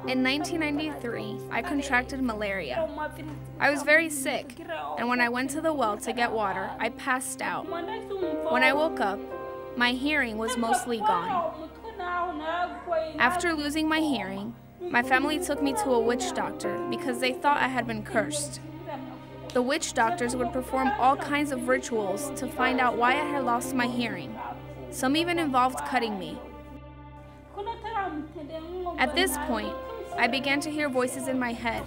In 1993, I contracted malaria. I was very sick, and when I went to the well to get water, I passed out. When I woke up, my hearing was mostly gone. After losing my hearing, my family took me to a witch doctor because they thought I had been cursed. The witch doctors would perform all kinds of rituals to find out why I had lost my hearing. Some even involved cutting me. At this point, I began to hear voices in my head.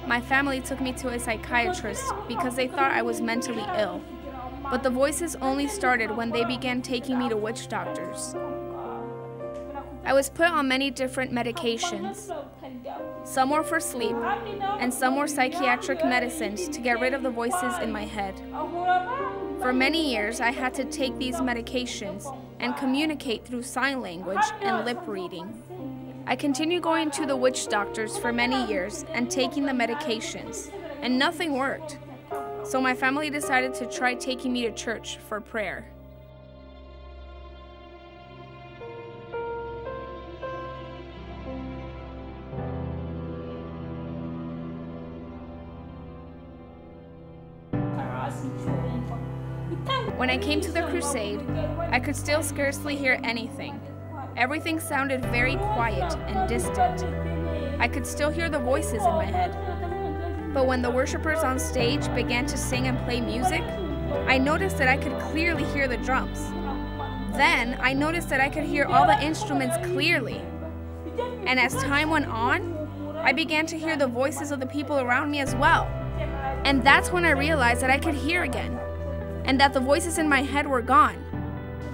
My family took me to a psychiatrist because they thought I was mentally ill. But the voices only started when they began taking me to witch doctors. I was put on many different medications. Some were for sleep, and some were psychiatric medicines to get rid of the voices in my head. For many years, I had to take these medications and communicate through sign language and lip reading. I continued going to the witch doctors for many years and taking the medications, and nothing worked. So my family decided to try taking me to church for prayer. When I came to the crusade, I could still scarcely hear anything. Everything sounded very quiet and distant. I could still hear the voices in my head. But when the worshipers on stage began to sing and play music, I noticed that I could clearly hear the drums. Then I noticed that I could hear all the instruments clearly. And as time went on, I began to hear the voices of the people around me as well. And that's when I realized that I could hear again, and that the voices in my head were gone.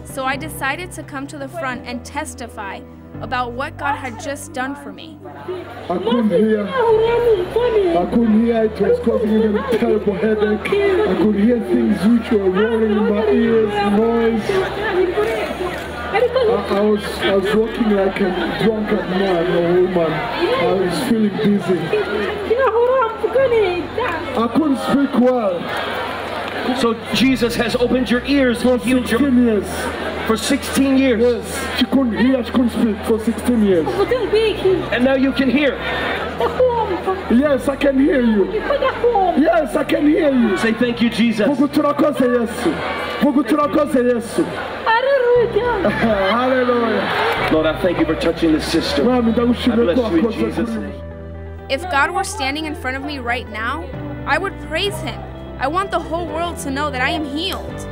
So I decided to come to the front and testify about what God had just done for me. I couldn't hear. It was causing me a terrible headache. I could hear things which were roaring in my ears, noise. I was walking like a drunken man or woman. I was feeling dizzy. I couldn't speak well. So Jesus has opened your ears for 16 years. For 16 years. Yes, she couldn't hear, she couldn't speak for 16 years. And now you can hear. Yes, I can hear you. Yes, I can hear you. Say thank you, Jesus. Hallelujah. Lord, I thank you for touching this sister. I bless you in Jesus' name. If God were standing in front of me right now, I would praise Him. I want the whole world to know that I am healed.